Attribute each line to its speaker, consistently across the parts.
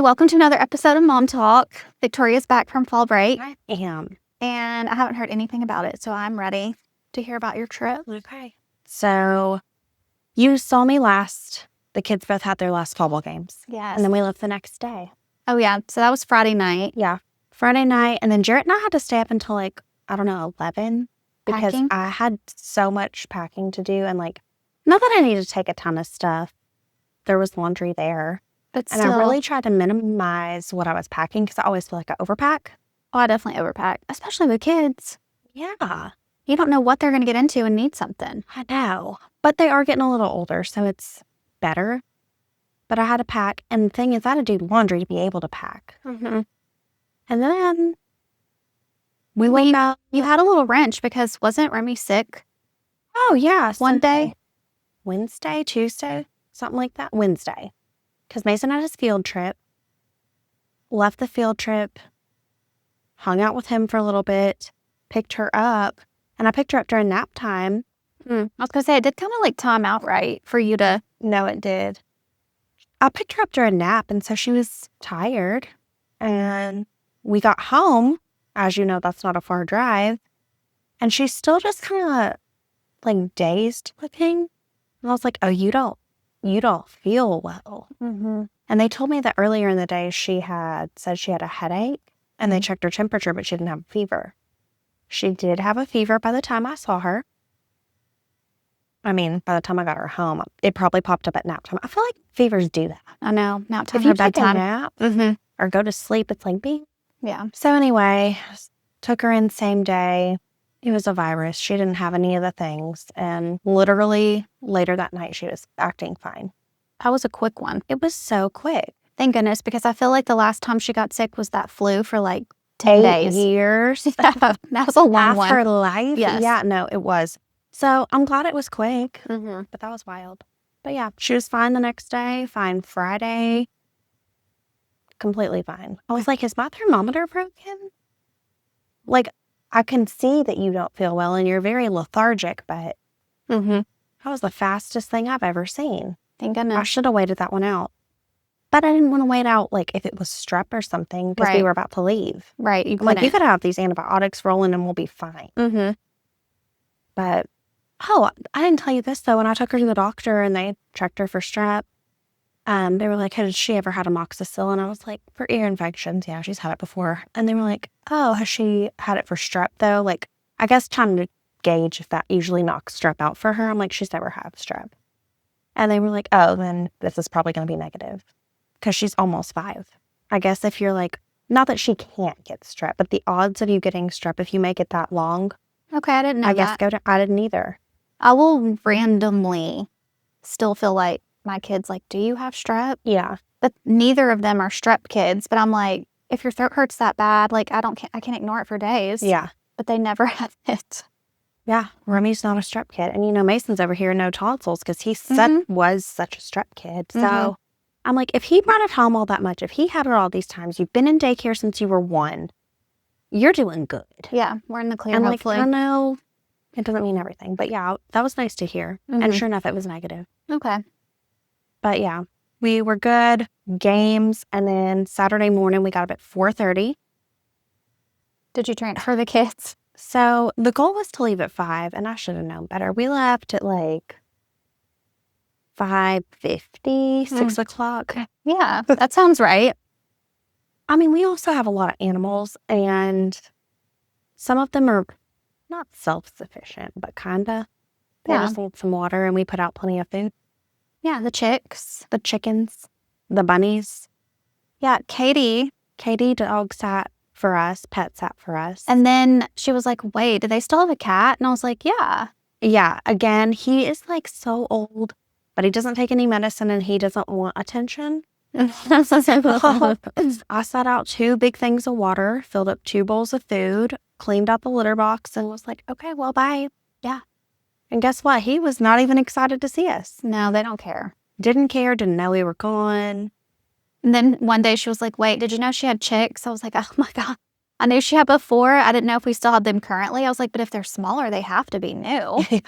Speaker 1: Welcome to another episode of Mom Talk. Victoria's back from fall break.
Speaker 2: I am.
Speaker 1: And I haven't heard anything about it, so I'm ready to hear about your trip.
Speaker 2: Okay. So you saw me last. The kids both had their last fall ball games.
Speaker 1: Yes.
Speaker 2: And then we left the next day.
Speaker 1: Oh, yeah. So that was Friday night.
Speaker 2: Yeah. Friday night. And then Jarrett and I had to stay up until 11 because
Speaker 1: Packing?
Speaker 2: I had so much packing to do. And not that I needed to take a ton of stuff. There was laundry there.
Speaker 1: But
Speaker 2: And
Speaker 1: still,
Speaker 2: I really tried to minimize what I was packing because I always feel like I overpack.
Speaker 1: I definitely overpack, especially with kids.
Speaker 2: Yeah.
Speaker 1: You don't know what they're going to get into and need something.
Speaker 2: I know. But they are getting a little older, so it's better. But I had to pack. And the thing is, I had to do laundry to be able to pack.
Speaker 1: Mm-hmm.
Speaker 2: And then we went out.
Speaker 1: You had a little wrench because wasn't Remy sick
Speaker 2: Oh, yeah.
Speaker 1: one day?
Speaker 2: Wednesday, Tuesday, something like that. Wednesday. Because Mason had his field trip. Left the field trip. Hung out with him for a little bit. Picked her up. And I picked her up during nap time.
Speaker 1: I was going to say, it did kind of time out, right, for you to...
Speaker 2: No, it did. I picked her up during nap, and so she was tired. And we got home. As you know, that's not a far drive. And she's still just kind of dazed looking. And I was like, oh, you don't feel well.
Speaker 1: Mm-hmm.
Speaker 2: And they told me that earlier in the day she had said she had a headache. And they checked her temperature, but she didn't have a fever. She did have a fever by the time I saw her. I mean, by the time I got her home, it probably popped up at nap time. I feel like fevers do that.
Speaker 1: I know. Nap time
Speaker 2: If you
Speaker 1: or
Speaker 2: take a
Speaker 1: bedtime.
Speaker 2: nap
Speaker 1: Mm-hmm.
Speaker 2: or go to sleep, it's like bing.
Speaker 1: Yeah.
Speaker 2: So anyway, took her in same day. It was a virus. She didn't have any of the things. And literally later that night, she was acting fine.
Speaker 1: That was a quick one.
Speaker 2: It was so quick.
Speaker 1: Thank goodness, because I feel like the last time she got sick was that flu for 10 days.
Speaker 2: Years.
Speaker 1: That was a long
Speaker 2: Half
Speaker 1: one.
Speaker 2: her life.
Speaker 1: Yes.
Speaker 2: Yeah, no, it was. So I'm glad it was quick,
Speaker 1: Mm-hmm.
Speaker 2: but that was wild. But yeah, she was fine the next day, fine Friday. Completely fine. I was like, is my thermometer broken? I can see that you don't feel well and you're very lethargic, but
Speaker 1: Mm-hmm.
Speaker 2: that was the fastest thing I've ever seen.
Speaker 1: Thank
Speaker 2: I
Speaker 1: goodness.
Speaker 2: should have waited that one out. But I didn't want to wait out if it was strep or something because we
Speaker 1: Right.
Speaker 2: were about to leave.
Speaker 1: Right. You
Speaker 2: I'm like, you
Speaker 1: couldn't.
Speaker 2: could have these antibiotics rolling and we'll be fine.
Speaker 1: Mm-hmm.
Speaker 2: But, I didn't tell you this though. When I took her to the doctor and they checked her for strep, they were like, has she ever had amoxicillin? And I was like, for ear infections, yeah, she's had it before. And they were like, oh, has she had it for strep though? I guess trying to gauge if that usually knocks strep out for her. I'm like, she's never had strep. And they were like, oh, then this is probably going to be negative because she's almost 5. I guess if you're not that she can't get strep, but the odds of you getting strep if you make it that long,
Speaker 1: Okay, I didn't know
Speaker 2: I guess
Speaker 1: that.
Speaker 2: I didn't either.
Speaker 1: I will randomly still feel like my kid's do you have strep?
Speaker 2: Yeah.
Speaker 1: But neither of them are strep kids. But I'm like, if your throat hurts that bad, I can't ignore it for days.
Speaker 2: Yeah.
Speaker 1: But they never have it.
Speaker 2: Yeah. Remy's not a strep kid. And, Mason's over here, no tonsils, because he was such a strep kid. So
Speaker 1: Mhm.
Speaker 2: I'm like, if he brought it home all that much, if he had it all these times, you've been in daycare since you were 1, you're doing good.
Speaker 1: Yeah, we're in the clear,
Speaker 2: And
Speaker 1: hopefully.
Speaker 2: I know it doesn't mean everything, but yeah, that was nice to hear. And
Speaker 1: Mhm.
Speaker 2: sure enough, it was negative.
Speaker 1: Okay.
Speaker 2: But yeah, we were good. Games. And then Saturday morning, we got up at 4:30.
Speaker 1: Did you transfer the kids?
Speaker 2: So the goal was to leave at 5, and I should have known better. We left at 5:50, 6 o'clock.
Speaker 1: Yeah, that sounds right.
Speaker 2: I mean, we also have a lot of animals, and some of them are not self-sufficient, but kinda. They
Speaker 1: Yeah.
Speaker 2: just need some water, and we put out plenty of food.
Speaker 1: Yeah, the chicks.
Speaker 2: The chickens, the bunnies.
Speaker 1: Yeah, Katie.
Speaker 2: Katie dog sat for us, pet sat for us.
Speaker 1: And then she was like, wait, do they still have a cat? And I was like, yeah.
Speaker 2: yeah, again, he is so old, but he doesn't take any medicine and he doesn't want attention. I sat out 2 big things of water, filled up 2 bowls of food, cleaned out the litter box, and was like, okay, well, bye. Yeah. And guess what? He was not even excited to see us.
Speaker 1: No, they don't care.
Speaker 2: Didn't care, didn't know we were gone.
Speaker 1: And then one day she was like, wait, did you know she had chicks? I was like, oh my God. I knew she had before. I didn't know if we still had them currently. I was like, but if they're smaller, they have to be new.
Speaker 2: Yeah.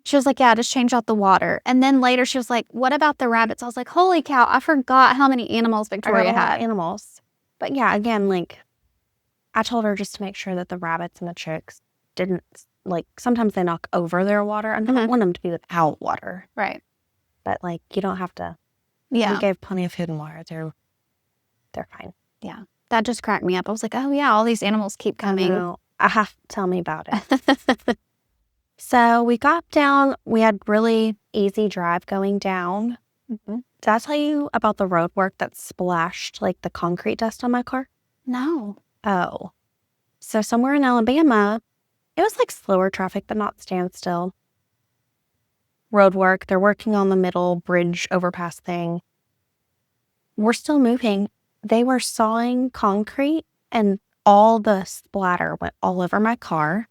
Speaker 1: She was like, yeah, just change out the water. And then later she was like, what about the rabbits? I was like, holy cow, I forgot how many animals
Speaker 2: I got
Speaker 1: Victoria
Speaker 2: a lot of
Speaker 1: had.
Speaker 2: animals. But yeah, again, like, I told her just to make sure that the rabbits and the chicks didn't, like, sometimes they knock over their water. I don't want them to be without water.
Speaker 1: Right.
Speaker 2: But, like, you don't have to.
Speaker 1: Yeah.
Speaker 2: We gave plenty of hidden water. They're fine.
Speaker 1: Yeah. That just cracked me up. I was like, oh, yeah, all these animals keep coming.
Speaker 2: No, tell me about it. So we got down. We had really easy drive going down.
Speaker 1: Mhm.
Speaker 2: Did I tell you about the road work that splashed, like, the concrete dust on my car?
Speaker 1: No.
Speaker 2: Oh. So somewhere in Alabama, it was like slower traffic, but not standstill. Road work. They're working on the middle bridge overpass thing. We're still moving. They were sawing concrete and all the splatter went all over my car.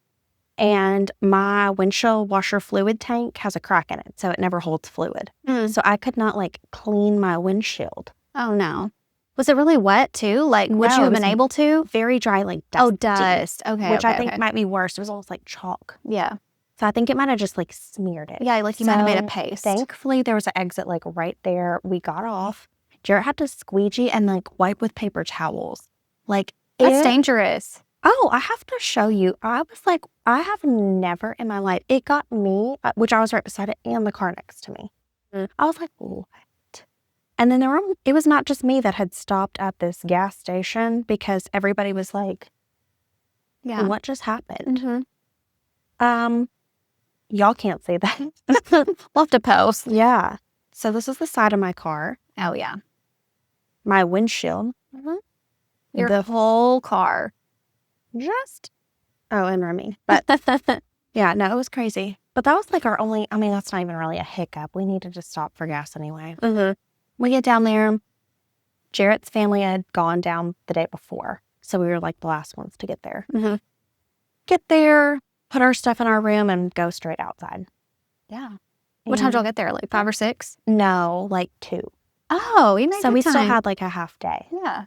Speaker 2: And my windshield washer fluid tank has a crack in it, so it never holds fluid. So I could not, like, clean my windshield.
Speaker 1: Oh, no. Was it really wet, too? Like, would
Speaker 2: No,
Speaker 1: you
Speaker 2: it
Speaker 1: have been
Speaker 2: was
Speaker 1: able to?
Speaker 2: Very dry, like dusty.
Speaker 1: Oh, dust. Okay.
Speaker 2: Which I
Speaker 1: okay,
Speaker 2: think
Speaker 1: okay.
Speaker 2: might be worse. It was almost like chalk.
Speaker 1: Yeah.
Speaker 2: So I think it might have just, like, smeared it.
Speaker 1: Yeah, like you might have made a
Speaker 2: So,
Speaker 1: paste.
Speaker 2: Thankfully, there was an exit, like, right there. We got off. Jarrett had to squeegee and, like, wipe with paper towels. Like,
Speaker 1: That's dangerous.
Speaker 2: Oh, I have to show you. I was like, I have never in my life. It got me, which I was right beside it, and the car next to me. I was like, what? And then it was not just me that had stopped at this gas station because everybody was like,
Speaker 1: Yeah.
Speaker 2: what just happened?
Speaker 1: Mm-hmm.
Speaker 2: Y'all can't see that.
Speaker 1: We'll have to post.
Speaker 2: Yeah. So this is the side of my car,
Speaker 1: Oh, yeah.
Speaker 2: my windshield,
Speaker 1: Your
Speaker 2: the
Speaker 1: whole car.
Speaker 2: and Remy. But yeah, no, it was crazy. But that was like our only, I mean, that's not even really a hiccup. We needed to stop for gas anyway. We get down there. Jarrett's family had gone down the day before. So we were like the last ones to get there. Get there, put our stuff in our room, and go straight outside.
Speaker 1: Yeah. What time did y'all get there? Like 5 or 6?
Speaker 2: No, like 2.
Speaker 1: Oh, you made
Speaker 2: So
Speaker 1: good
Speaker 2: we still
Speaker 1: time.
Speaker 2: had like a half day.
Speaker 1: Yeah.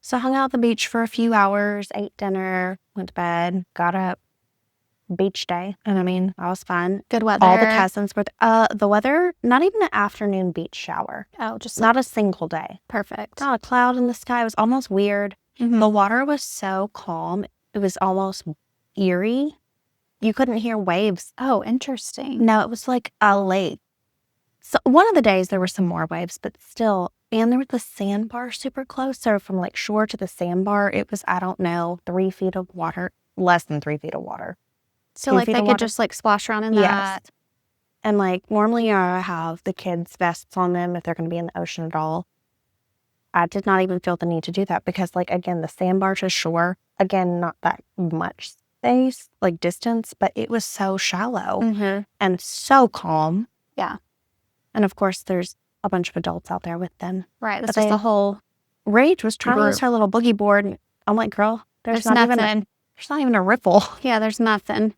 Speaker 2: So hung out at the beach for a few hours, ate dinner, went to bed, got up. Beach day. And I mean, that was fun.
Speaker 1: Good weather.
Speaker 2: All the cousins were the weather, not even an afternoon beach shower.
Speaker 1: Oh, just
Speaker 2: Not a single day.
Speaker 1: perfect.
Speaker 2: Not a cloud in the sky. It was almost weird. The water was so calm. It was almost eerie. You couldn't hear waves.
Speaker 1: Oh, interesting.
Speaker 2: No, it was like a lake. So one of the days there were some more waves, but still, and there was the sandbar super close. So from like shore to the sandbar, it was, I don't know, 3 feet of water, less than 3 feet of water.
Speaker 1: So
Speaker 2: 2
Speaker 1: like
Speaker 2: feet
Speaker 1: they
Speaker 2: of
Speaker 1: could
Speaker 2: water.
Speaker 1: just like splash around in
Speaker 2: Yes.
Speaker 1: that.
Speaker 2: And like normally I have the kids' vests on them if they're going to be in the ocean at all. I did not even feel the need to do that because, like, again, the sandbar to shore, again, not that much space, like distance, but it was so shallow and so calm.
Speaker 1: Yeah.
Speaker 2: And of course, there's a bunch of adults out there with them.
Speaker 1: Right. That's
Speaker 2: But
Speaker 1: just the whole.
Speaker 2: Rach was trying to
Speaker 1: Group.
Speaker 2: use her little boogie board. And I'm like, girl,
Speaker 1: There's
Speaker 2: not
Speaker 1: nothing.
Speaker 2: there's not even a ripple.
Speaker 1: Yeah, there's nothing.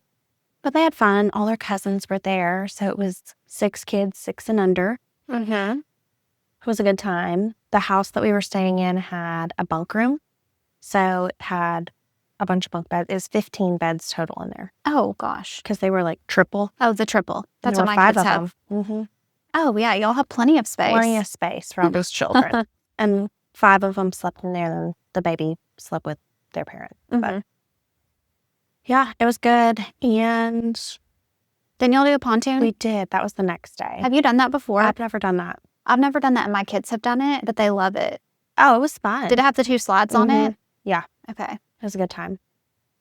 Speaker 2: But they had fun. All their cousins were there. So it was 6 kids, 6 and under. It was a good time. The house that we were staying in had a bunk room. So it had a bunch of bunk beds. It was 15 beds total in there
Speaker 1: Oh gosh.
Speaker 2: because they were like triple.
Speaker 1: Oh, the triple. That's
Speaker 2: There
Speaker 1: what
Speaker 2: were
Speaker 1: my
Speaker 2: 5
Speaker 1: kids
Speaker 2: of
Speaker 1: have.
Speaker 2: them.
Speaker 1: Oh yeah, y'all have plenty of space.
Speaker 2: Plenty of space for all those children. And 5 of them slept in there, and the baby slept with their parent. But yeah, it was good. And
Speaker 1: Then y'all do a pontoon.
Speaker 2: we did. That was the next day.
Speaker 1: Have you done that before?
Speaker 2: I've never done that.
Speaker 1: I've never done that, and my kids have done it, but they love it.
Speaker 2: Oh, it was fun.
Speaker 1: Did it have the 2 slides on it?
Speaker 2: Yeah.
Speaker 1: Okay.
Speaker 2: It was a good time.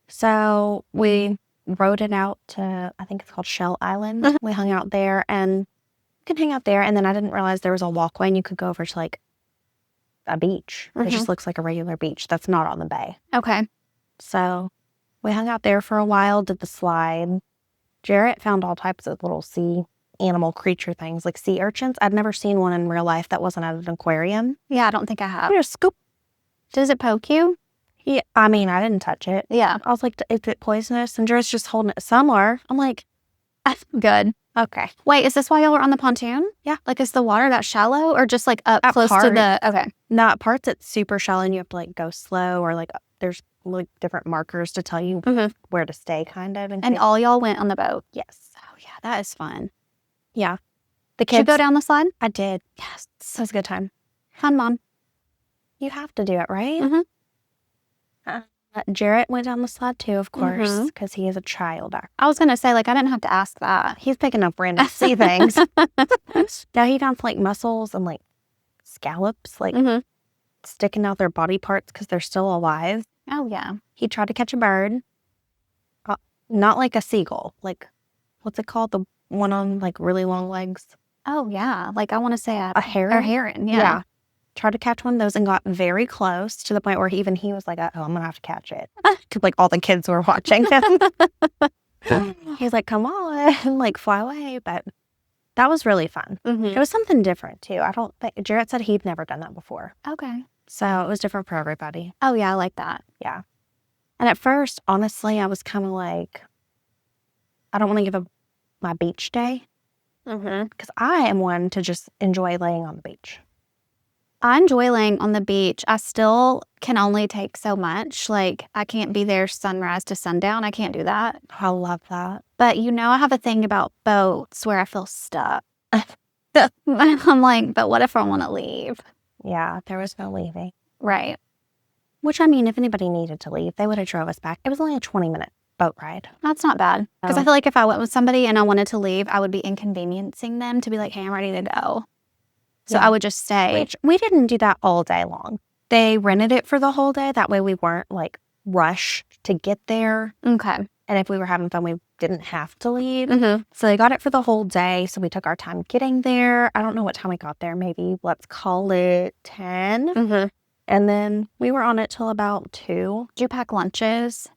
Speaker 2: So we rode it out to, I think it's called Shell Island. We hung out there, and you can hang out there. And then I didn't realize there was a walkway and you could go over to like a beach. It just looks like a regular beach that's not on the bay.
Speaker 1: Okay.
Speaker 2: So we hung out there for a while, did the slide. Jarrett found all types of little sea animal creature things like sea urchins. I'd never seen one in real life that wasn't at an aquarium.
Speaker 1: Yeah, I don't think I have.
Speaker 2: Just scoop.
Speaker 1: Does it poke you?
Speaker 2: Yeah, I mean, I didn't touch it.
Speaker 1: Yeah.
Speaker 2: I was like, is it poisonous? And Jarrett's just holding it somewhere. I'm like,
Speaker 1: Good.
Speaker 2: okay.
Speaker 1: Wait, is this why y'all were on the pontoon?
Speaker 2: Yeah.
Speaker 1: Like, is the water that shallow or just like up
Speaker 2: At
Speaker 1: close to
Speaker 2: part.
Speaker 1: the? Okay.
Speaker 2: Not parts it's super shallow and you have to like go slow, or like there's like different markers to tell you where to stay kind of.
Speaker 1: And all y'all went on the boat.
Speaker 2: Yes.
Speaker 1: Oh yeah, that is fun.
Speaker 2: Yeah.
Speaker 1: Did you go down the slide?
Speaker 2: I did.
Speaker 1: Yes.
Speaker 2: It was a good time.
Speaker 1: Fun, Mom.
Speaker 2: You have to do it, right?
Speaker 1: Mhm.
Speaker 2: Jarrett went down the slide too, of course,
Speaker 1: Mhm.
Speaker 2: because he is a child.
Speaker 1: I was gonna say, like, I didn't have to ask that.
Speaker 2: He's picking up random sea things. Now he found like mussels and like scallops, like
Speaker 1: Mhm.
Speaker 2: sticking out their body parts because they're still alive.
Speaker 1: Oh, yeah.
Speaker 2: He tried to catch a bird, not like a seagull. Like, what's it called? The one on like really long legs.
Speaker 1: Oh, yeah. Like, I want to say
Speaker 2: A heron?
Speaker 1: a heron. Yeah.
Speaker 2: Tried to catch one of those and got very close to the point where he was like, oh, I'm going to have to catch it. Because like all the kids were watching him. He was like, come on, like fly away. But that was really fun.
Speaker 1: Mhm.
Speaker 2: It was something different too. I don't think, Jarrett said he'd never done that before.
Speaker 1: Okay.
Speaker 2: So it was different for everybody.
Speaker 1: Oh, yeah. I like that.
Speaker 2: Yeah. And at first, honestly, I was kind of like, I don't want to give up my beach day.
Speaker 1: Mhm.
Speaker 2: Because I am one to just enjoy laying on the beach.
Speaker 1: I enjoy laying on the beach. I still can only take so much. Like, I can't be there sunrise to sundown. I can't do that.
Speaker 2: I love that.
Speaker 1: But, I have a thing about boats where I feel stuck. I'm like, but what if I want to leave?
Speaker 2: Yeah, there was no leaving.
Speaker 1: Right.
Speaker 2: Which, I mean, if anybody needed to leave, they would have drove us back. It was only a 20-minute boat ride.
Speaker 1: That's not bad. Because I
Speaker 2: Oh.
Speaker 1: feel like if I went with somebody and I wanted to leave, I would be inconveniencing them to be like, hey, I'm ready to go. So
Speaker 2: Yeah.
Speaker 1: I would just stay.
Speaker 2: Which we didn't do that all day long. They rented it for the whole day. That way we weren't like rushed to get there.
Speaker 1: Okay.
Speaker 2: And if we were having fun, we didn't have to leave.
Speaker 1: Mm-hmm.
Speaker 2: So they got it for the whole day. So we took our time getting there. I don't know what time we got there. Maybe let's call it 10.
Speaker 1: Mm-hmm.
Speaker 2: And then we were on it till about 2.
Speaker 1: Did you pack lunches?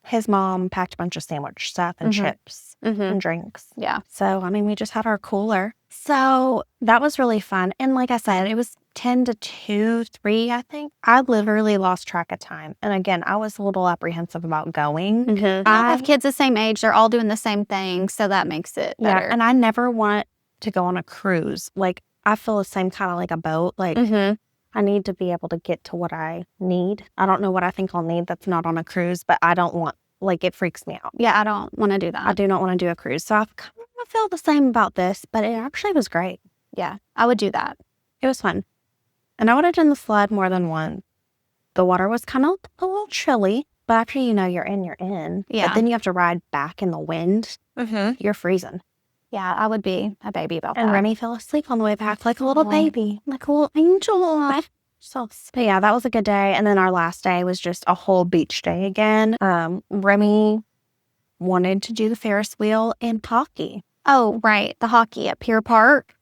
Speaker 2: His mom packed a bunch of sandwich stuff and chips
Speaker 1: Mm-hmm.
Speaker 2: and drinks.
Speaker 1: Yeah.
Speaker 2: So, I mean, we just had our cooler. So that was really fun. And like I said, it was 10 to 2, 3, I think. I literally lost track of time. And again, I was a little apprehensive about going.
Speaker 1: Mm-hmm. I have kids the same age. They're all doing the same thing. So that makes it better.
Speaker 2: Yeah, and I never want to go on a cruise. Like, I feel the same kind of like a boat. Like,
Speaker 1: Mm-hmm.
Speaker 2: I need to be able to get to what I need. I don't know what I think I'll need that's not on a cruise, but I don't want, like, it freaks me out.
Speaker 1: Yeah, I don't want to do that.
Speaker 2: I do not want to do a cruise. So I kind of feel the same about this, but it actually was great.
Speaker 1: Yeah, I would do that.
Speaker 2: It was fun. And I would have done the sled more than once. The water was kind of a little chilly, but after you're in, you're in.
Speaker 1: Yeah.
Speaker 2: But then you have to ride back in the wind.
Speaker 1: Mm-hmm.
Speaker 2: You're freezing.
Speaker 1: Yeah, I would be a baby about
Speaker 2: And
Speaker 1: that.
Speaker 2: Remy fell asleep on the way back like a little
Speaker 1: Aw.
Speaker 2: baby, like a little angel. So, but yeah, that was a good day. And then our last day was just a whole beach day again. Remy wanted to do the Ferris wheel and hockey.
Speaker 1: Oh, right. The hockey at Pier Park.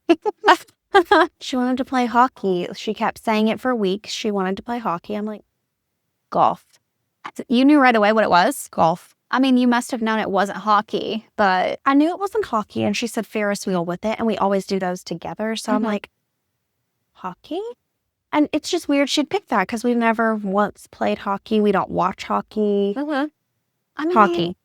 Speaker 2: She wanted to play hockey. She kept saying it for weeks. She wanted to play hockey. I'm like, golf.
Speaker 1: You knew right away what it was?
Speaker 2: Golf.
Speaker 1: I mean, you must have known it wasn't hockey, but
Speaker 2: I knew it wasn't hockey, and she said Ferris wheel with it, and we always do those together. So I'm
Speaker 1: Mhm.
Speaker 2: like, hockey? And it's just weird she'd pick that because we've never once played hockey. We don't watch hockey.
Speaker 1: I mean,
Speaker 2: Hockey.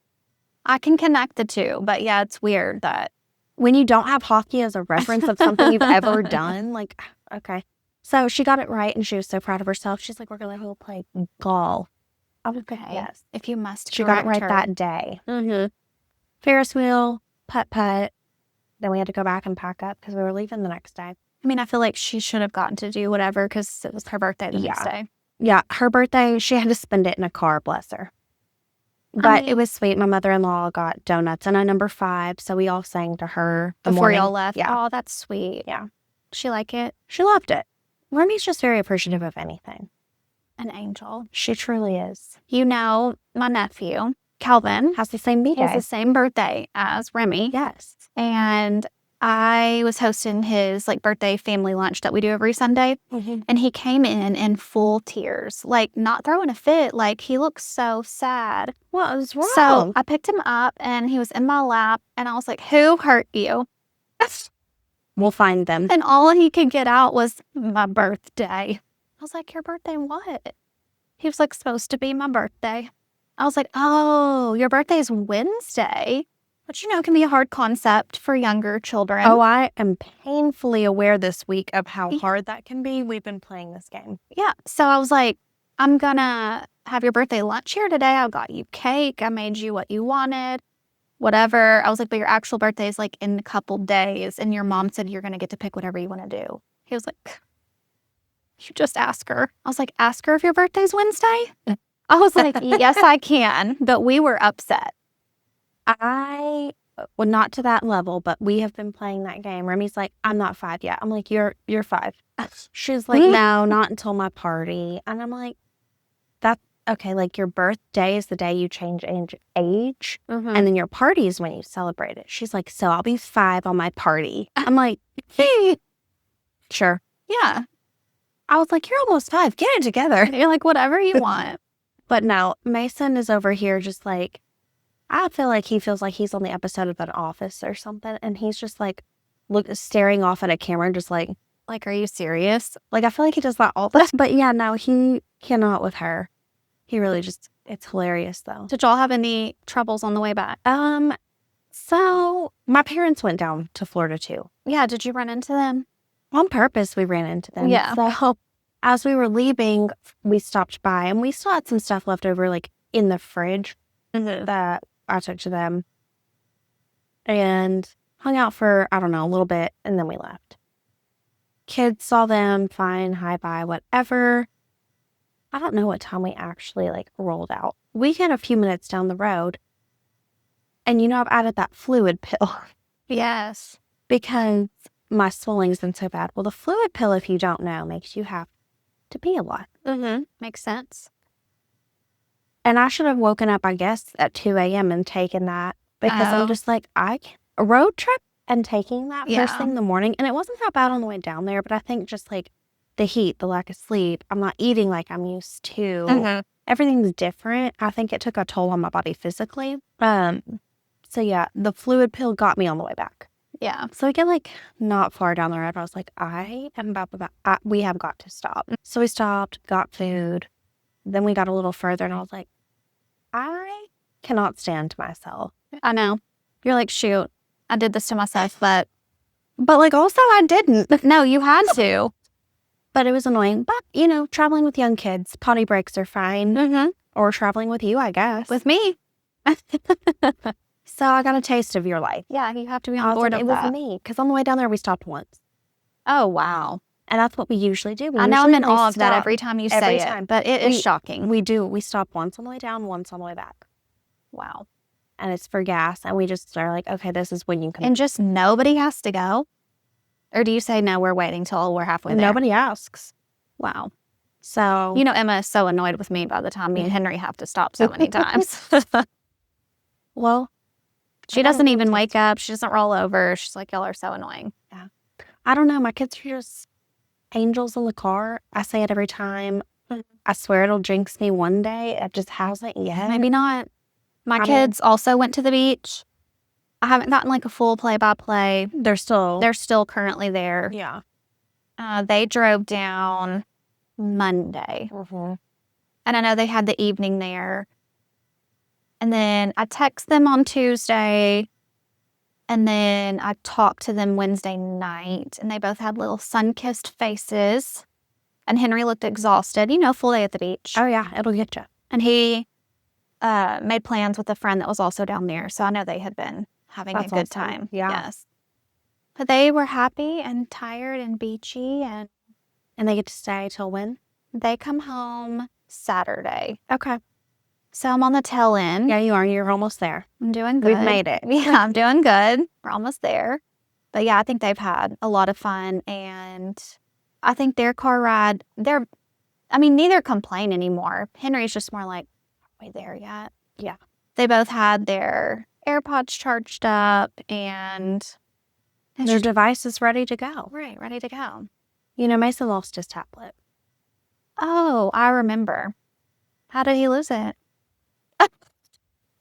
Speaker 1: I can connect the two, but yeah, it's weird that.
Speaker 2: When you don't have hockey as a reference of something you've ever done, like, okay. So she got it right, and she was so proud of herself. She's like, we're going to go play golf. I'm like,
Speaker 1: Okay.
Speaker 2: yes.
Speaker 1: If you must
Speaker 2: She got it
Speaker 1: correct
Speaker 2: right
Speaker 1: her.
Speaker 2: that day.
Speaker 1: Mm-hmm.
Speaker 2: Ferris wheel, putt-putt. Then we had to go back and pack up because we were leaving the next day.
Speaker 1: I mean, I feel like she should have gotten to do whatever because it was her birthday the next
Speaker 2: Yeah.
Speaker 1: day.
Speaker 2: Yeah, her birthday, she had to spend it in a car, bless her. But
Speaker 1: mean-
Speaker 2: it was sweet. My mother-in-law got donuts and a number 5, so we all sang to her the
Speaker 1: Before
Speaker 2: morning.
Speaker 1: y'all left.
Speaker 2: Yeah,
Speaker 1: Oh, that's sweet.
Speaker 2: Yeah.
Speaker 1: She like it?
Speaker 2: she loved it. Remy's just very appreciative of anything.
Speaker 1: An angel.
Speaker 2: She truly is.
Speaker 1: My nephew, Calvin,
Speaker 2: Has the same
Speaker 1: he has
Speaker 2: B-Day.
Speaker 1: the same birthday as Remy.
Speaker 2: Yes.
Speaker 1: And I was hosting his birthday family lunch that we do every Sunday. And he came in full tears, not throwing a fit. He looks so sad.
Speaker 2: What was wrong?
Speaker 1: So I picked him up and he was in my lap and I was like, who hurt you?
Speaker 2: We'll find them.
Speaker 1: And all he could get out was my birthday. I was like, your birthday what? He was like, supposed to be my birthday. I was like, oh, your birthday is Wednesday. Which, can be a hard concept for younger children.
Speaker 2: Oh, I am painfully aware this week of how hard that can be. We've been playing this game.
Speaker 1: Yeah. So I was like, I'm going to have your birthday lunch here today. I got you cake. I made you what you wanted. whatever. I was like, but your actual birthday is like in a couple days. And your mom said you're going to get to pick whatever you want to do. He was like, you just ask her. I was like, ask her if your birthday's Wednesday? I was like, yes, I can. But we were upset.
Speaker 2: Well, not to that level, but we have been playing that game. Remy's like, I'm not 5 yet. I'm like, you're 5. She's like, no, not until my party. And I'm like, that's okay. Like, your birthday is the day you change age.
Speaker 1: Mm-hmm.
Speaker 2: And then your party is when you celebrate it. She's like, so I'll be 5 on my party. I'm like, hey, sure.
Speaker 1: Yeah.
Speaker 2: I was like, you're almost 5. Get it together.
Speaker 1: You're like, whatever you want.
Speaker 2: But no, Mason is over here just like, I feel like he feels like he's on the episode of an Office or something. And he's just like, staring off at a camera, just like,
Speaker 1: Like, are you serious?
Speaker 2: I feel like he does that all the time. But yeah, no, he cannot with her. He really just, it's hilarious though.
Speaker 1: Did y'all have any troubles on the way back?
Speaker 2: So my parents went down to Florida too.
Speaker 1: Yeah. Did you run into them?
Speaker 2: On purpose, we ran into them.
Speaker 1: Yeah.
Speaker 2: So as we were leaving, we stopped by and we still had some stuff left over, like in the fridge that I took to them and hung out for, I don't know, a little bit. And then we left. Kids saw them, fine, hi, bye, whatever. I don't know what time we actually like rolled out. We get a few minutes down the road. And I've added that fluid pill
Speaker 1: Yes.
Speaker 2: because my swelling's been so bad. Well, the fluid pill, if you don't know, makes you have to pee a lot.
Speaker 1: Mm-hmm. Makes sense.
Speaker 2: And I should have woken up, I guess, at 2 a.m. and taken that because
Speaker 1: Oh.
Speaker 2: I'm just like, a road trip and taking that
Speaker 1: Yeah.
Speaker 2: first thing in the morning. And it wasn't that bad on the way down there, but I think just like the heat, the lack of sleep, I'm not eating like I'm used to.
Speaker 1: Mm-hmm.
Speaker 2: Everything's different. I think it took a toll on my body physically. So yeah, the fluid pill got me on the way back.
Speaker 1: Yeah.
Speaker 2: So we get like not far down the road. I was like, we have got to stop. So we stopped, got food. Then we got a little further and I was like, I cannot stand myself.
Speaker 1: I know. You're like, shoot, I did this to myself, but like also I didn't. No, you had to.
Speaker 2: But it was annoying. But, traveling with young kids, potty breaks are fine.
Speaker 1: Mm-hmm.
Speaker 2: Or traveling with you, I guess.
Speaker 1: With me.
Speaker 2: So I got a taste of your life.
Speaker 1: Yeah, you have to be
Speaker 2: I
Speaker 1: on
Speaker 2: was
Speaker 1: board
Speaker 2: like,
Speaker 1: with
Speaker 2: it was
Speaker 1: that.
Speaker 2: me. Because on the way down there, we stopped once.
Speaker 1: Oh, wow.
Speaker 2: And that's what we usually do.
Speaker 1: I know I'm in awe of that every time you say
Speaker 2: time.
Speaker 1: it, but it is shocking.
Speaker 2: We do. We stop once on the way down, once on the way back.
Speaker 1: Wow.
Speaker 2: And it's for gas. And we just are like, okay, this is when you can.
Speaker 1: And just nobody has to go? Or do you say, no, we're waiting till we're halfway there?
Speaker 2: Nobody asks.
Speaker 1: Wow.
Speaker 2: So.
Speaker 1: Emma is so annoyed with me by the time me and Henry have to stop so many times.
Speaker 2: Well.
Speaker 1: She doesn't even wake up. She doesn't roll over. She's like, y'all are so annoying.
Speaker 2: Yeah. I don't know. My kids are just angels in the car. I say it every time. I swear it'll jinx me one day. It just hasn't yet.
Speaker 1: Maybe not. My kids also went to the beach. I haven't gotten like a full play-by-play.
Speaker 2: They're still
Speaker 1: currently there.
Speaker 2: Yeah.
Speaker 1: They drove down Monday.
Speaker 2: Mm-hmm.
Speaker 1: And I know they had the evening there. And then I text them on Tuesday. And then I talked to them Wednesday night. And they both had little sun-kissed faces. And Henry looked exhausted. Full day at the beach.
Speaker 2: Oh, yeah. It'll get you.
Speaker 1: And he made plans with a friend that was also down there. So I know they had been having a good
Speaker 2: awesome.
Speaker 1: time.
Speaker 2: Yeah.
Speaker 1: Yes. But they were happy and tired and beachy. And
Speaker 2: they get to stay till when?
Speaker 1: they come home Saturday.
Speaker 2: Okay.
Speaker 1: So I'm on the tail end.
Speaker 2: Yeah, you are. You're almost there.
Speaker 1: I'm doing good.
Speaker 2: We've made it.
Speaker 1: Yeah, I'm doing good. We're almost there. But yeah, I think they've had a lot of fun. And I think their car ride, neither complain anymore. Henry's just more like, are we there yet?
Speaker 2: Yeah.
Speaker 1: They both had their AirPods charged up and
Speaker 2: Their device is ready to go.
Speaker 1: right, ready to go.
Speaker 2: Mason lost his tablet.
Speaker 1: Oh, I remember. How did he lose it?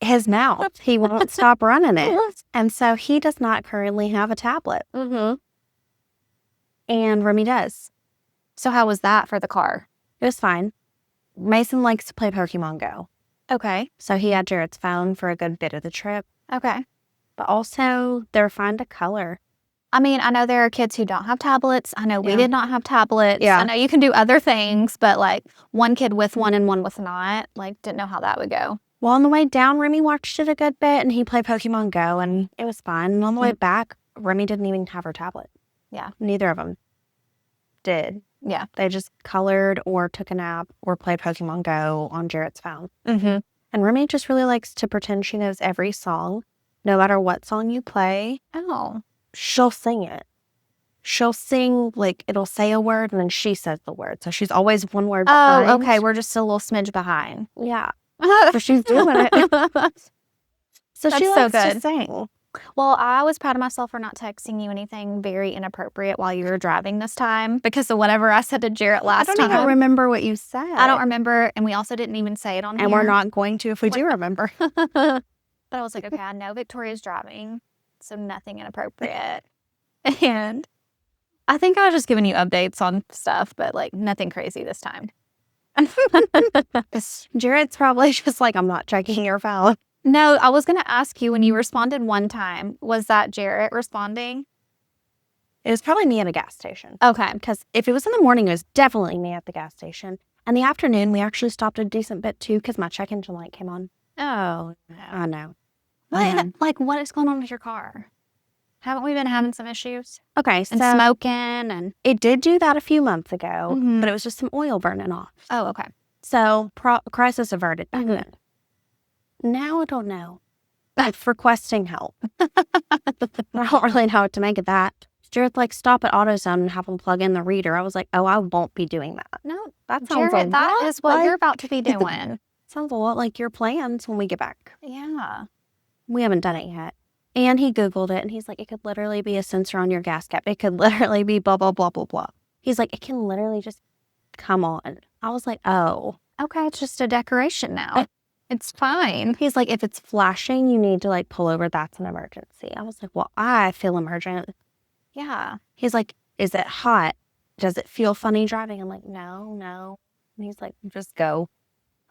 Speaker 2: His mouth. He won't stop running it. And so he does not currently have a tablet.
Speaker 1: Mm-hmm.
Speaker 2: And Remy does.
Speaker 1: So how was that for the car?
Speaker 2: It was fine. Mason likes to play Pokemon Go.
Speaker 1: Okay.
Speaker 2: So he had Jared's phone for a good bit of the trip.
Speaker 1: Okay.
Speaker 2: But also, they're fun to color.
Speaker 1: I know there are kids who don't have tablets. I know we
Speaker 2: Yeah.
Speaker 1: did not have tablets.
Speaker 2: Yeah.
Speaker 1: I know you can do other things, but like one kid with one and one with not, like didn't know how that would go.
Speaker 2: Well, on the way down, Remy watched it a good bit, and he played Pokemon Go, and it was fun. And on the way back, Remy didn't even have her tablet.
Speaker 1: Yeah.
Speaker 2: Neither of them did.
Speaker 1: Yeah.
Speaker 2: They just colored or took a nap or played Pokemon Go on Jarrett's phone.
Speaker 1: Mm-hmm.
Speaker 2: And Remy just really likes to pretend she knows every song. No matter what song you play,
Speaker 1: Oh.
Speaker 2: she'll sing it. She'll sing, like, it'll say a word, and then she says the word. So she's always one word behind.
Speaker 1: Oh, okay. We're just a little smidge behind.
Speaker 2: Yeah. So she's doing it. So
Speaker 1: That's
Speaker 2: she
Speaker 1: so
Speaker 2: likes
Speaker 1: good.
Speaker 2: to sing.
Speaker 1: Well, I was proud of myself for not texting you anything very inappropriate while you were driving this time, because of whatever I said to Jarrett last
Speaker 2: I
Speaker 1: time.
Speaker 2: don't even remember what you said.
Speaker 1: I don't remember, and we also didn't even say it on here.
Speaker 2: And we're not going to if we do remember.
Speaker 1: But I was like, okay, I know Victoria's driving, so nothing inappropriate. And I think I was just giving you updates on stuff, but like nothing crazy this time.
Speaker 2: Jarrett's probably just like, I'm not checking your phone.
Speaker 1: No, I was going to ask you, when you responded one time, was that Jarrett responding?
Speaker 2: It was probably me at a gas station.
Speaker 1: Okay.
Speaker 2: Because if it was in the morning, it was definitely me at the gas station. And the afternoon, we actually stopped a decent bit too because my check engine light came on.
Speaker 1: Oh,
Speaker 2: I know.
Speaker 1: like what is going on with your car? Haven't we been having some issues?
Speaker 2: Okay, so
Speaker 1: And smoking and...
Speaker 2: it did do that a few months ago,
Speaker 1: Mhm.
Speaker 2: but it was just some oil burning off.
Speaker 1: Oh, okay.
Speaker 2: So crisis averted back then. Now I don't know. It's requesting help. I don't really know what to make of that. Jarrett's like, stop at AutoZone and have them plug in the reader. I was like, oh, I won't be doing that.
Speaker 1: No,
Speaker 2: That sounds
Speaker 1: Jarrett,
Speaker 2: a
Speaker 1: that
Speaker 2: lot
Speaker 1: is what
Speaker 2: like-
Speaker 1: you're about to be doing.
Speaker 2: Sounds a lot like your plans when we get back.
Speaker 1: Yeah.
Speaker 2: We haven't done it yet. And he Googled it, and he's like, it could literally be a sensor on your gas cap. It could literally be blah, blah, blah, blah, blah. He's like, it can literally just come on. I was like, oh.
Speaker 1: Okay, it's just a decoration now. It's fine.
Speaker 2: He's like, if it's flashing, you need to like pull over. That's an emergency. I was like, well, I feel emergent.
Speaker 1: Yeah.
Speaker 2: He's like, is it hot? Does it feel funny driving? I'm like, no. And he's like, just go.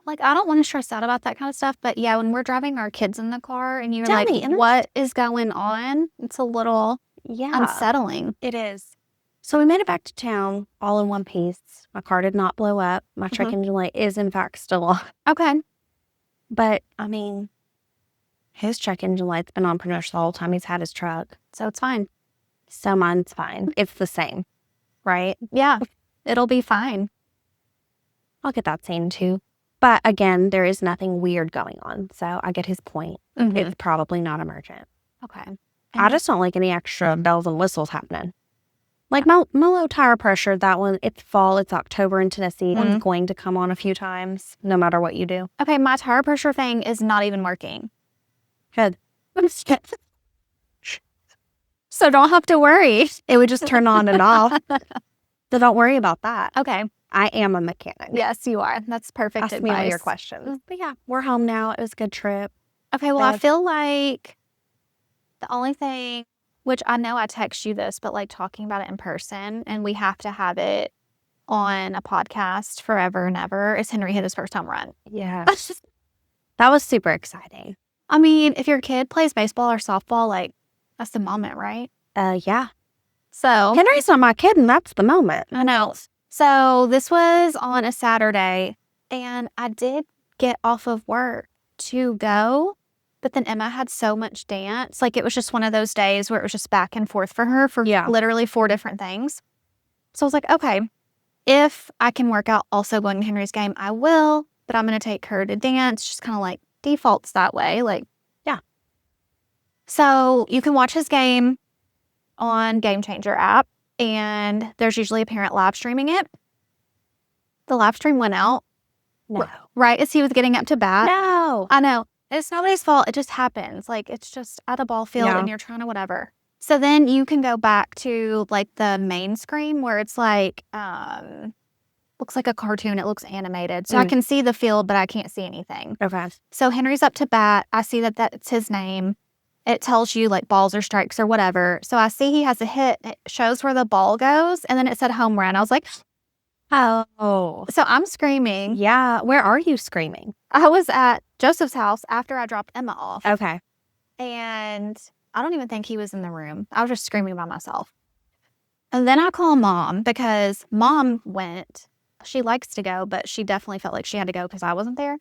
Speaker 1: Like, I don't want to stress out about that kind of stuff, but yeah, when we're driving our kids in the car and you're
Speaker 2: Tell
Speaker 1: like,
Speaker 2: me,
Speaker 1: what is going on? It's a little unsettling.
Speaker 2: It is. So we made it back to town all in one piece. My car did not blow up. My check engine light is in fact still on.
Speaker 1: Okay.
Speaker 2: But I mean, his check engine light's been on pretty much the whole time he's had his truck.
Speaker 1: So it's fine.
Speaker 2: So mine's fine. It's the same, right?
Speaker 1: Yeah. It'll be fine.
Speaker 2: I'll get that seen too. But again, there is nothing weird going on. So I get his point. It's probably not emergent.
Speaker 1: Okay.
Speaker 2: I just don't like any extra bells and whistles happening. Like my low tire pressure, that one, it's fall, it's October in Tennessee. It's going to come on a few times, no matter what you do.
Speaker 1: Okay, my tire pressure thing is not even working.
Speaker 2: Good.
Speaker 1: So don't have to worry.
Speaker 2: It would just turn on and off. So don't worry about that.
Speaker 1: Okay.
Speaker 2: I am a mechanic.
Speaker 1: Yes, you are. That's perfect
Speaker 2: Ask
Speaker 1: advice.
Speaker 2: me all your questions. But yeah, we're home now. It was a good trip.
Speaker 1: Okay, well, I
Speaker 2: Bad.
Speaker 1: feel like the only thing, which I know I text you this, but like talking about it in person, and we have to have it on a podcast forever and ever, is Henry hit his first home run.
Speaker 2: Yeah. That was super exciting.
Speaker 1: I mean, if your kid plays baseball or softball, like, that's the moment, right?
Speaker 2: Yeah.
Speaker 1: So,
Speaker 2: Henry's not my kid, and that's the moment.
Speaker 1: I know. So this was on a Saturday, and I did get off of work to go, but then Emma had so much dance. Like, it was just one of those days where it was just back and forth for her for literally 4 different things. So I was like, okay, if I can work out also going to Henry's game, I will, but I'm going to take her to dance. Just kind of like defaults that way. Like,
Speaker 2: yeah.
Speaker 1: So you can watch his game on Game Changer app, and there's usually a parent live streaming it. The live stream went out
Speaker 2: No.
Speaker 1: right as he was getting up to bat.
Speaker 2: No.
Speaker 1: I know. It's nobody's fault. It just happens. Like, it's just at a ball field and you're trying to whatever. So then you can go back to like the main screen where it's like, looks like a cartoon. It looks animated. So I can see the field, but I can't see anything.
Speaker 2: Okay.
Speaker 1: So Henry's up to bat. I see that that's his name. It tells you like balls or strikes or whatever. So I see he has a hit. It shows where the ball goes. And then it said home run. I was like,
Speaker 2: oh.
Speaker 1: so I'm screaming.
Speaker 2: Yeah. Where are you screaming?
Speaker 1: I was at Joseph's house after I dropped Emma off.
Speaker 2: Okay.
Speaker 1: And I don't even think he was in the room. I was just screaming by myself. And then I call Mom because Mom went. She likes to go, but she definitely felt like she had to go because I wasn't there.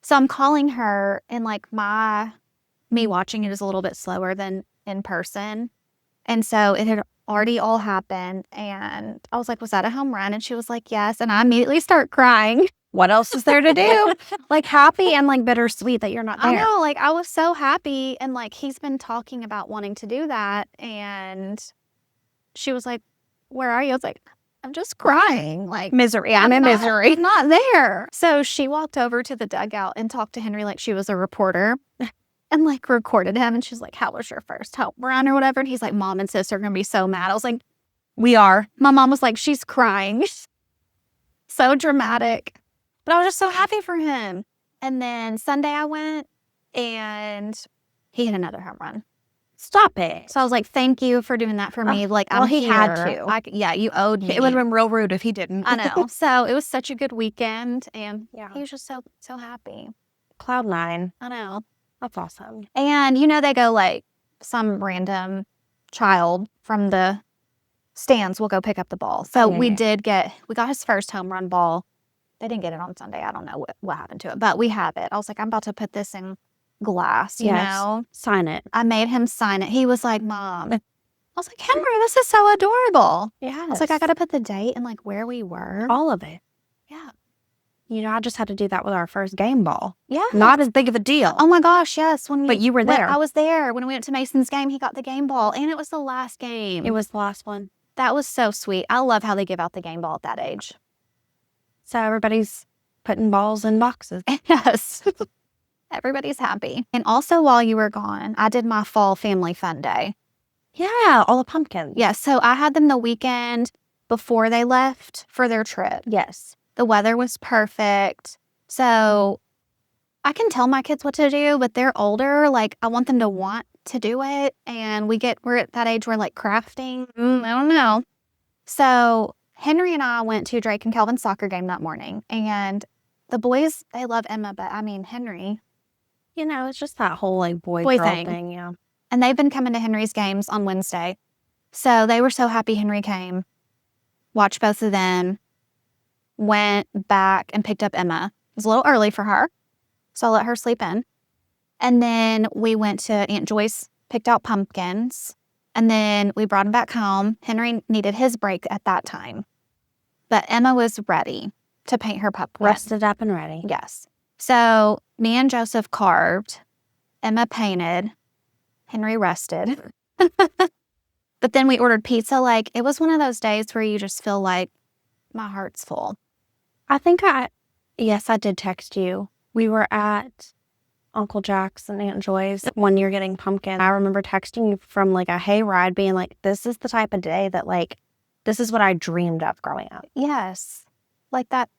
Speaker 1: So I'm calling her, and like me watching it is a little bit slower than in person. And so it had already all happened. And I was like, was that a home run? And she was like, yes. And I immediately start crying.
Speaker 2: What else is there to do? Like happy and like bittersweet that you're not there.
Speaker 1: I know, like I was so happy. And like he's been talking about wanting to do that. And she was like, where are you? I was like, I'm just crying. Like,
Speaker 2: Misery. I'm in misery.
Speaker 1: I'm not there. So she walked over to the dugout and talked to Henry like she was a reporter and like recorded him. And she's like, how was your first home run or whatever? And he's like, Mom and sis are going to be so mad. I was like,
Speaker 2: We are.
Speaker 1: my mom was like, she's crying. So dramatic. But I was just so happy for him. And then Sunday I went and he hit another home run.
Speaker 2: Stop it.
Speaker 1: So I was like, thank you for doing that for me. Like,
Speaker 2: well,
Speaker 1: I'm
Speaker 2: he had
Speaker 1: here.
Speaker 2: to.
Speaker 1: Yeah, you owed me.
Speaker 2: It would have been real rude if he didn't.
Speaker 1: I know. So it was such a good weekend. And
Speaker 2: Yeah.
Speaker 1: he was just so happy.
Speaker 2: Cloud 9.
Speaker 1: I know.
Speaker 2: That's awesome.
Speaker 1: And, you know, they go like some random child from the stands will go pick up the ball. So
Speaker 2: Yeah,
Speaker 1: we
Speaker 2: yeah.
Speaker 1: got his first home run ball. They didn't get it on Sunday. I don't know what happened to it, but we have it. I was like, I'm about to put this in glass, you know?
Speaker 2: Sign it.
Speaker 1: I made him sign it. He was like, Mom. I was like, Henry, this is so adorable.
Speaker 2: Yeah.
Speaker 1: I was like, I got to put the date and like where we were.
Speaker 2: all of it.
Speaker 1: Yeah.
Speaker 2: You know, I just had to do that with our first game ball.
Speaker 1: Yeah.
Speaker 2: Not as big of a deal.
Speaker 1: Oh my gosh, yes.
Speaker 2: But you were there.
Speaker 1: I was there. When we went to Mason's game, he got the game ball. And it was the last game.
Speaker 2: It was the last one.
Speaker 1: That was so sweet. I love how they give out the game ball at that age.
Speaker 2: So everybody's putting balls in boxes.
Speaker 1: Yes. Everybody's happy. And also while you were gone, I did my fall family fun day.
Speaker 2: Yeah, all the pumpkins.
Speaker 1: Yeah, so I had them the weekend before they left for their trip.
Speaker 2: Yes.
Speaker 1: The weather was perfect. So I can tell my kids what to do, but they're older. Like, I want them to want to do it. And we're at that age where like crafting, I don't know. So Henry and I went to Drake and Calvin's soccer game that morning. And the boys, they love Emma, but I mean, Henry.
Speaker 2: You know, it's just that whole like boy girl thing. Yeah.
Speaker 1: And they've been coming to Henry's games on Wednesday. So they were so happy Henry came. Watched both of them. Went back and picked up Emma. It was a little early for her. So I let her sleep in. And then we went to Aunt Joyce, picked out pumpkins. And then we brought him back home. Henry needed his break at that time. But Emma was ready to paint her pumpkin.
Speaker 2: Rested up and ready.
Speaker 1: Yes. So me and Joseph carved. Emma painted. Henry rested. But then we ordered pizza. Like, it was one of those days where you just feel like my heart's full.
Speaker 2: Yes, I did text you. We were at Uncle Jack's and Aunt Joy's when you're getting pumpkin. I remember texting you from like a hayride being like, this is the type of day that like, this is what I dreamed of growing up.
Speaker 1: Yes. Like that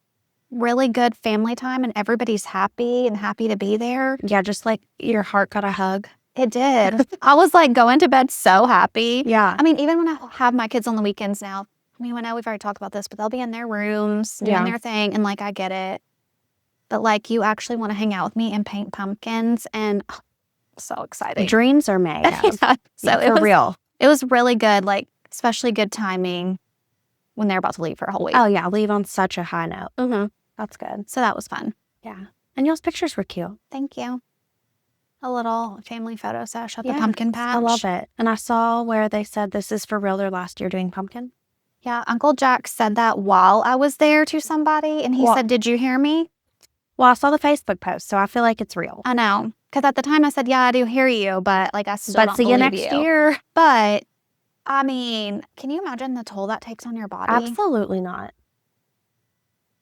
Speaker 1: really good family time and everybody's happy and happy to be there.
Speaker 2: Yeah, just like your heart got a hug.
Speaker 1: It did. I was like going to bed so happy.
Speaker 2: Yeah.
Speaker 1: I mean, even when I have my kids on the weekends now, I mean, I know we've already talked about this, but they'll be in their rooms doing their thing and like I get it. But like you actually want to hang out with me and paint pumpkins and so exciting.
Speaker 2: Dreams are made.
Speaker 1: Yeah. So
Speaker 2: yeah, for real.
Speaker 1: It was really good, like especially good timing when they're about to leave for a whole week.
Speaker 2: Oh yeah, leave on such a high note.
Speaker 1: Mm-hmm.
Speaker 2: That's good.
Speaker 1: So that was fun.
Speaker 2: Yeah. And y'all's pictures were cute.
Speaker 1: Thank you. A little family photo sesh at the
Speaker 2: Yeah,
Speaker 1: pumpkin patch.
Speaker 2: I love it. And I saw where they said this is for real their last year doing pumpkin.
Speaker 1: Yeah, Uncle Jack said that while I was there to somebody, and he said, did you hear me?
Speaker 2: Well, I saw the Facebook post, so I feel like it's real.
Speaker 1: I know. Because at the time I said, yeah, I do hear you, but like I still don't
Speaker 2: see you
Speaker 1: believe
Speaker 2: next year.
Speaker 1: But, I mean, can you imagine the toll that takes on your body?
Speaker 2: Absolutely not.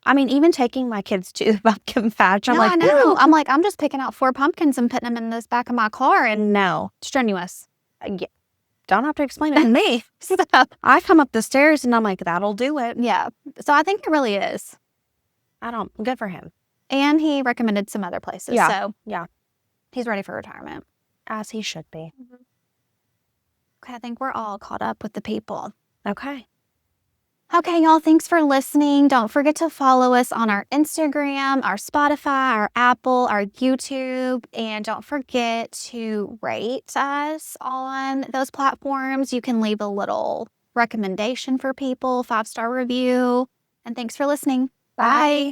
Speaker 2: I mean, even taking my kids to the pumpkin patch, I'm like,
Speaker 1: I know. I'm like, I'm just picking out 4 pumpkins and putting them in this back of my car, and
Speaker 2: no.
Speaker 1: Strenuous.
Speaker 2: Yeah. Don't have to explain it to me.
Speaker 1: So,
Speaker 2: I come up the stairs and I'm like, that'll do it.
Speaker 1: yeah. So I think it really is.
Speaker 2: Good for him.
Speaker 1: And he recommended some other places.
Speaker 2: Yeah.
Speaker 1: So
Speaker 2: Yeah.
Speaker 1: he's ready for retirement.
Speaker 2: As he should be.
Speaker 1: Okay, I think we're all caught up with the people.
Speaker 2: Okay.
Speaker 1: Okay, y'all, thanks for listening. Don't forget to follow us on our Instagram, our Spotify, our Apple, our YouTube, and don't forget to rate us on those platforms. You can leave a little recommendation for people, 5-star review. And thanks for listening. Bye.